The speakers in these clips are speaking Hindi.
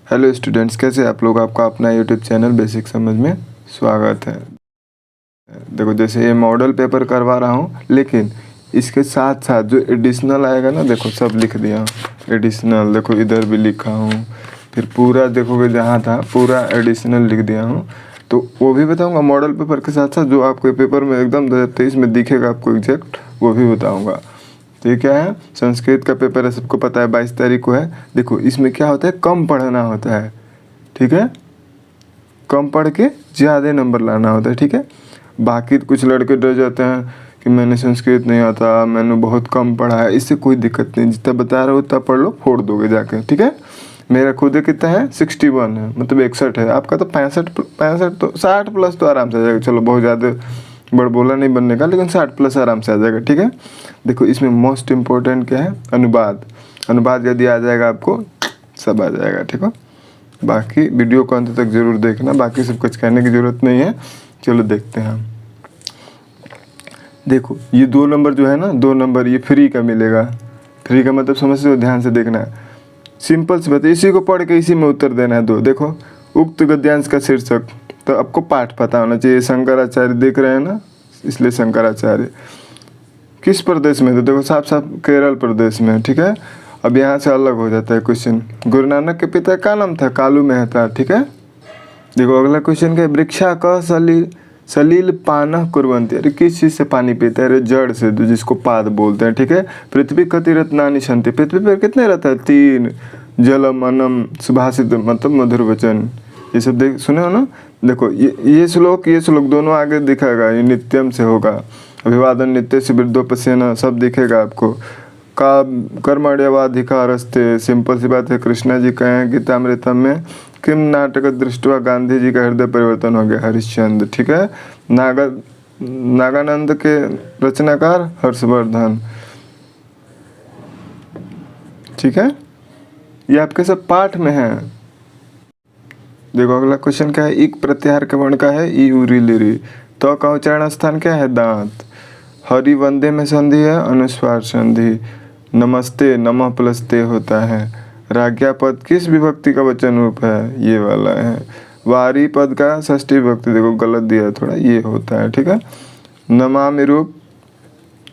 हेलो स्टूडेंट्स, कैसे आप लोग। आपका अपना यूट्यूब चैनल बेसिक समझ में स्वागत है। देखो, जैसे ये मॉडल पेपर करवा रहा हूँ, लेकिन इसके साथ साथ जो एडिशनल आएगा ना, देखो सब लिख दिया एडिशनल। देखो इधर भी लिखा हूँ, फिर पूरा देखोगे जहाँ था पूरा एडिशनल लिख दिया हूँ। तो वो भी बताऊँगा मॉडल पेपर के साथ साथ, जो आपके पेपर में एकदम 2023 में दिखेगा आपको एग्जैक्ट, वो भी बताऊँगा। तो ये क्या है, संस्कृत का पेपर है, सबको पता है 22 तारीख को है। देखो इसमें क्या होता है, कम पढ़ना होता है, ठीक है, कम पढ़ के ज़्यादा नंबर लाना होता है, ठीक है। बाकी कुछ लड़के डर जाते हैं कि मैंने संस्कृत नहीं आता, मैंने बहुत कम पढ़ा है। इससे कोई दिक्कत नहीं, जितना बता रहे हो उतना पढ़ लो, फोड़ दोगे जाके, ठीक है। मेरा खुद कितना है 61 है, मतलब 61 है। आपका तो 65 तो 60 प्लस तो आराम से आ जाएगा। चलो बहुत ज़्यादा बड़बोला नहीं बनने का, लेकिन 60 प्लस आराम से आ जाएगा, ठीक है। देखो इसमें मोस्ट इम्पोर्टेंट क्या है, अनुवाद। अनुवाद यदि आ जाएगा आपको, सब आ जाएगा, ठीक है। बाकी वीडियो को अंत तक जरूर देखना, बाकी सब कुछ कहने की ज़रूरत नहीं है। चलो देखते हैं हम। देखो ये 2 नंबर जो है ना, 2 नंबर ये फ्री का मिलेगा। फ्री का मतलब समझते हो, ध्यान से देखना है। सिंपल सी बात है, इसी को पढ़ के इसी में उत्तर देना है 2। देखो उक्त गद्यांश का शीर्षक, तो आपको पाठ पता होना चाहिए। शंकराचार्य देख रहे हैं ना, इसलिए शंकराचार्य किस प्रदेश में, तो देखो साफ साफ केरल प्रदेश में, ठीक है। अब यहाँ से अलग हो जाता है क्वेश्चन। गुरु नानक के पिता का नाम था कालू मेहता, ठीक है। देखो अगला क्वेश्चन क्या है, वृक्षा का सलील पान कुर्वन्ति। अरे किस चीज़ से पानी पीते हैं, अरे जड़ से, तो जिसको पाद बोलते हैं, ठीक है। पृथ्वी कति रत्नानि सन्ति, पृथ्वी पर कितने रहता है, 3। जलम अन्नम सुभाषित, मतलब मधुर वचन, ये सब देख सुने हो ना। देखो ये श्लोक दोनों आगे दिखेगा, ये नित्यम से होगा। अभिवादन नित्य से वृद्धोपसेना, सब दिखेगा आपको। का कर्मण्यवाधिकारस्ते, सिंपल सी बात है। कृष्णा जी कहें गीतामृतम में, किम नाटक दृष्टवा गांधी जी का हृदय परिवर्तन हो गया, हरिश्चंद्र, ठीक है। नागानंद के रचनाकार हर्षवर्धन, ठीक है। ये आपके सब पाठ में है। देखो अगला क्वेश्चन क्या है, इक प्रत्याहार के वर्ण का है ई उरी लिरी, तो का उच्चारण स्थान क्या है, दांत। हरि वंदे में संधि है, अनुस्वार संधि। नमस्ते नमः प्लस ते होता है। राज्ञा पद किस विभक्ति का वचन रूप है, ये वाला है। वारी पद का षष्ठी विभक्ति, देखो गलत दिया थोड़ा, ये होता है, ठीक है। नमामि रूप,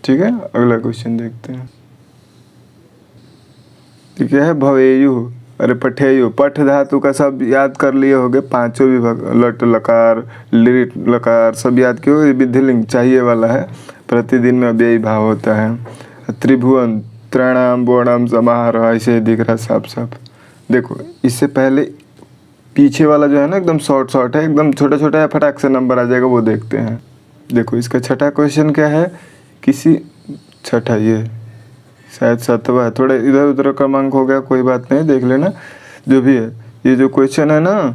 ठीक है। अगला क्वेश्चन देखते हैं, ठीक है। भवेयु, अरे पठेयु, पठ धातु का सब याद कर लिए होगे, 5 विभक्त, लट लकार लिट लकार सब याद किए होगे। विधिलिंग चाहिए वाला है, प्रतिदिन में अव्ययी भाव होता है। त्रिभुवन त्रणाम बोणम समाहार, ऐसे दिख रहा साफ साफ। देखो इससे पहले पीछे वाला जो है ना, एकदम शॉर्ट है, एकदम छोटा छोटा है, फटाक से नंबर आ जाएगा, वो देखते हैं। देखो इसका छठा क्वेश्चन क्या है, किसी छठा, ये शायद 7वां है, थोड़ा इधर उधर क्रमांक हो गया, कोई बात नहीं, देख लेना जो भी है। ये जो क्वेश्चन है ना,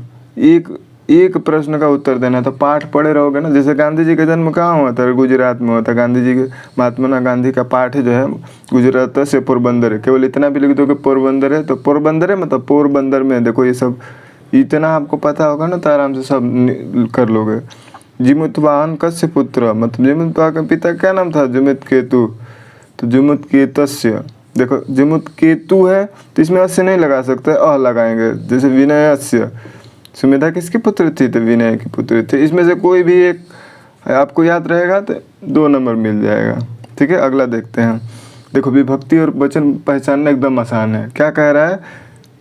एक प्रश्न का उत्तर देना। तो पाठ पढ़े रहोगे ना, जैसे गांधी जी का जन्म कहाँ हुआ था, गुजरात में हुआ था। गांधी जी के, महात्मा गांधी का पाठ जो है गुजरात से पोरबंदर है। केवल इतना भी लिख दो कि पोरबंदर है, तो पोरबंदर है मतलब पोरबंदर में। देखो ये सब इतना आपको पता होगा ना, तो आराम से सब कर लोगे। जिमुतवाहन कस्य पुत्र, मतलब जिमुतवाहन का पिता क्या नाम था, जुमित केतु, तो जुमुत केतस्य। देखो जुमुत केतु है, तो इसमें अस्य नहीं लगा सकते, अ लगाएंगे। जैसे विनयस्य, सुमेधा किसकी पुत्र थी, तो विनय की पुत्री थी। इसमें से कोई भी एक आपको याद रहेगा तो 2 नंबर मिल जाएगा, ठीक है। अगला देखते हैं। देखो विभक्ति और वचन पहचानना एकदम आसान है। क्या कह रहा है,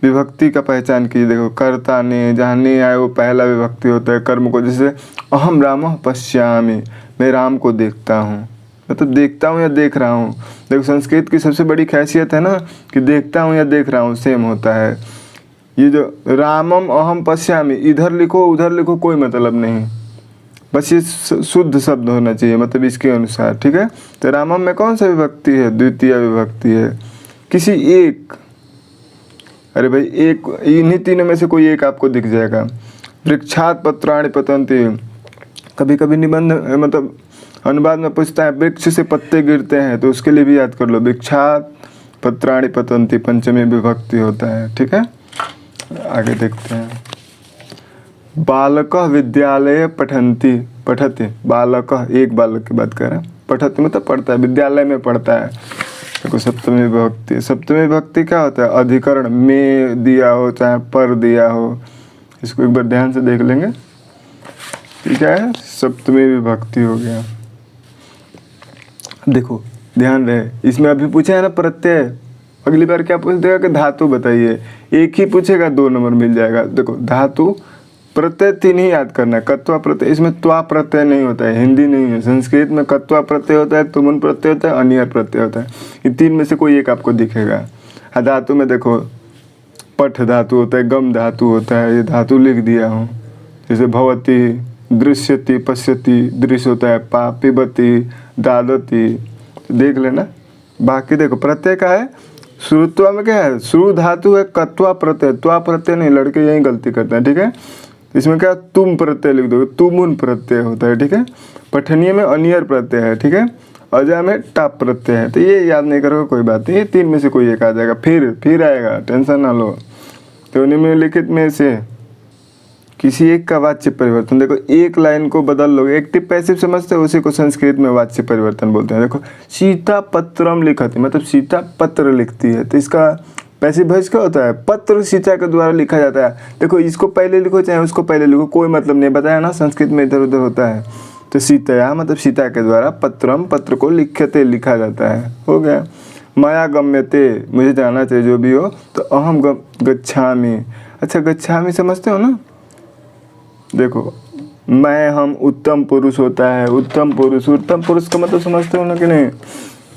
विभक्ति का पहचान कीजिए। देखो कर्ता ने, जहाँ ने आए वो पहला विभक्ति होता है कर्म को। जैसे अहम रामः पश्यामि, मैं राम को देखता हूँ, मतलब देखता हूँ या देख रहा हूँ। देखो संस्कृत की सबसे बड़ी खासियत है ना, कि देखता हूँ या देख रहा हूँ सेम होता है। ये जो रामम अहम पश्यामि, इधर लिखो उधर लिखो कोई मतलब नहीं, बस ये शुद्ध शब्द होना चाहिए, मतलब इसके अनुसार, ठीक है। तो रामम में कौन सा विभक्ति है, द्वितीय विभक्ति है। किसी एक, अरे भाई एक, इन्हीं तीनों में से कोई एक आपको दिख जाएगा। वृक्षात पत्राणि पतन्ति, कभी कभी निबंध मतलब अनुवाद में पूछता है वृक्ष से पत्ते गिरते हैं, तो उसके लिए भी याद कर लो, वृक्षात पत्राणि पतन्ति, पंचमी विभक्ति होता है, ठीक है। आगे देखते हैं। बालक विद्यालय पठति, बालक एक बालक की बात कर रहे हैं, पठति मतलब पढ़ता है, विद्यालय में पढ़ता है। देखो सप्तमी विभक्ति, सप्तमी विभक्ति क्या होता है, अधिकरण में दिया हो चाहे पर दिया हो, इसको एक बार ध्यान से देख लेंगे। ठीक है, सप्तमी विभक्ति हो गया। देखो ध्यान रहे, इसमें अभी पूछा है ना प्रत्यय, अगली बार क्या पूछ देगा कि धातु बताइए, एक ही पूछेगा 2 नंबर मिल जाएगा। देखो धातु प्रत्यय 3 ही याद करना है, कत्वा प्रत्यय, इसमें त्वा प्रत्यय नहीं होता है, हिंदी नहीं है, संस्कृत में कत्वा प्रत्यय होता है, तुमुन प्रत्यय होता है, अनियर प्रत्यय होता है। इन 3 में से कोई एक आपको दिखेगा। हाँ, धातु में देखो पठ धातु होता है, गम धातु होता है, ये धातु लिख दिया हूँ। जैसे भवती, दृश्यति, पश्यति, दृश्य होता है, पा, पिबती, दादती, देख लेना। बाकी देखो प्रत्यय का है, श्रुत्वा में क्या है, श्रु धातु है, कत्वा प्रत्यय, त्वा प्रत्यय नहीं, लड़के यही गलती करते हैं। ठीक है, इसमें क्या तुम प्रत्यय लिख दोगे, तुमुन प्रत्यय होता है। ठीक है, पठनीय में अनियर प्रत्यय है। ठीक है, अजा में टाप प्रत्यय है। तो ये याद नहीं करोगे कोई बात नहीं, ये 3 में से कोई एक आ जाएगा, फिर आएगा, टेंशन ना लो। तो निम्नलिखित में से किसी एक का वाच्य परिवर्तन, देखो एक लाइन को बदल लोगे, एक्टिव पैसिव समझते हो, उसी को संस्कृत में वाच्य परिवर्तन बोलते हैं। देखो सीता पत्रम लिखती, मतलब सीता पत्र लिखती है, तो इसका पैसिव वॉइस क्या होता है, पत्र सीता के द्वारा लिखा जाता है। देखो इसको पहले लिखो चाहे उसको पहले लिखो, कोई मतलब नहीं, बताया ना संस्कृत में इधर उधर होता है। तो सीतया मतलब सीता के द्वारा, पत्रम पत्र को लिखते लिखा जाता है। हो गया। माया गम्यते, मुझे जाना चाहिए जो भी हो, तो अहम गच्छामि। अच्छा गच्छामि समझते हो ना, देखो मैं हम उत्तम पुरुष होता है, उत्तम पुरुष का मतलब समझते हो ना कि नहीं।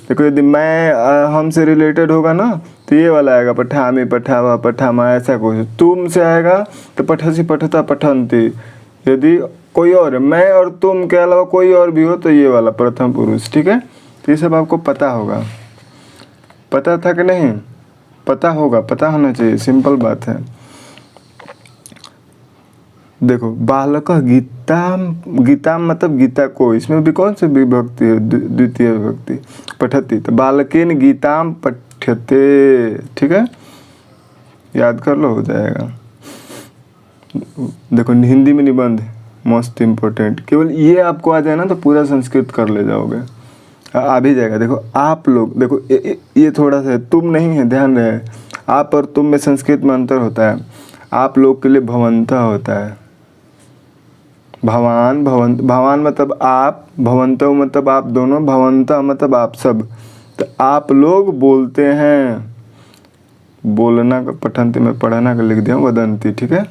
देखो यदि मैं हम से रिलेटेड होगा ना तो ये वाला आएगा, पठामी, पठावा, पठामा, ऐसा कुछ। तुम से आएगा तो पठसी, पठता, पठंती। यदि कोई और है, मैं और तुम के अलावा कोई और भी हो तो ये वाला प्रथम पुरुष। ठीक है, तो ये सब आपको पता होगा। पता था कि नहीं, पता होगा, पता होना चाहिए, सिंपल बात है। देखो बालक गीता मतलब गीता को, इसमें भी कौन सी विभक्ति है, द्वितीय विभक्ति, पठती। तो बालकेन गीताम पठ्यते। ठीक है, याद कर लो, हो जाएगा। देखो हिंदी में निबंध मोस्ट इम्पोर्टेंट, केवल ये आपको आ जाए ना तो पूरा संस्कृत कर ले जाओगे, आ भी जाएगा। देखो आप लोग, देखो ये थोड़ा सा तुम नहीं है, ध्यान रहे, आप और तुम में संस्कृत में अंतर होता है। आप लोग के लिए भवंता होता है, भवान, भवान मतलब आप, भवंतो मतलब आप दोनों, भवंता मतलब आप सब। तो आप लोग बोलते हैं, बोलना का पठंती में पढ़ना का लिख दिया वदंती। ठीक है,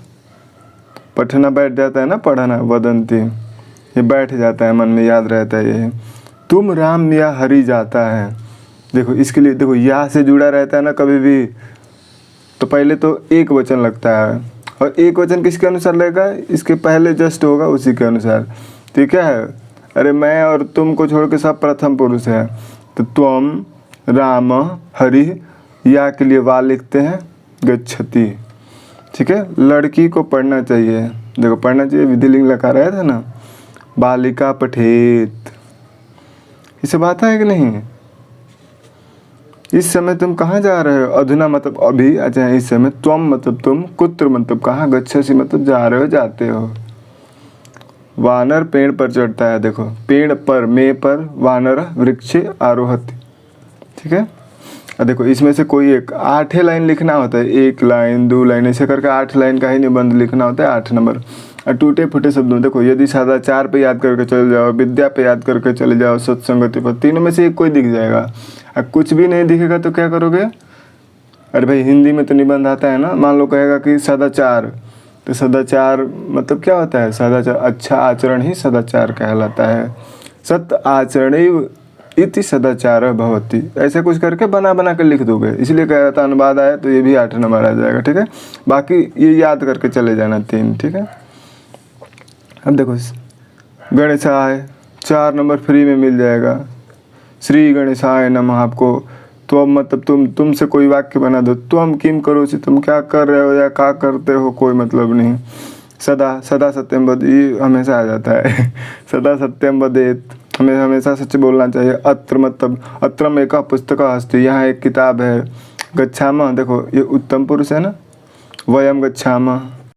पढ़ना बैठ जाता है ना, पढ़ना वदंती, ये बैठ जाता है मन में, याद रहता है ये। तुम राम या हरि जाता है, देखो इसके लिए देखो या से जुड़ा रहता है ना कभी भी, तो पहले तो एक वचन लगता है, और एक वचन किसके अनुसार लगेगा, इसके पहले जस्ट होगा उसी के अनुसार। ठीक है, अरे मैं और तुम को छोड़ के सब प्रथम पुरुष है, तो तुम, राम, हरि, या के लिए वा लिखते हैं, गच्छति। ठीक है, लड़की को पढ़ना चाहिए, देखो पढ़ना चाहिए, विधिलिंग लगा रहे थे ना, बालिका पठेत, इसे बात है कि नहीं। इस समय तुम कहाँ जा रहे हो, अधुना मतलब अभी, अच्छा इस समय, त्वम मतलब तुम, कुत्र मतलब कहाँ, गच्छसि मतलब जा रहे हो, जाते हो। वानर पेड़ पर चढ़ता है, देखो पेड़ पर, मे पर, वानर वृक्षे आरोहति। ठीक है, और देखो इसमें से कोई एक 8 लाइन लिखना होता है, 1 लाइन 2 लाइन ऐसे करके 8 लाइन का ही निबंध लिखना होता है, 8 नंबर। और टूटे फूटे शब्दों, देखो यदि सदाचार पे याद करके चले जाओ, विद्या पे याद करके चले जाओ, सत्संगति पर, तीनों में से एक कोई दिख जाएगा। और कुछ भी नहीं दिखेगा तो क्या करोगे, अरे भाई हिंदी में तो निबंध आता है ना, मान लो कहेगा कि सदाचार, तो सदाचार मतलब क्या होता है, सदाचार अच्छा आचरण ही सदाचार कहलाता है। सत्य आचरण इति सदाचार भवति, ऐसे कुछ करके बना के लिख दोगे, इसलिए कह रहा था अनुवाद आया तो ये भी 8 नंबर आ जाएगा। ठीक है, बाकी ये याद करके चले जाना 3। ठीक है, अब देखो गणेशाय 4 नंबर फ्री में मिल जाएगा, श्री गणेशाय नमः। आपको त्वम मतलब तुमसे कोई वाक्य बना दो, त्वम किम करोसि, तुम क्या कर रहे हो या क्या करते हो, कोई मतलब नहीं। सदा सत्यम वद, ये हमेशा आ जाता है सदा सत्यम वदेत, हमें हमेशा सच बोलना चाहिए। अत्र मतलब अत्रम एक पुस्तक अस्ति, यहाँ एक किताब है। गच्छामः, देखो ये उत्तम पुरुष है ना, वयम गच्छामः,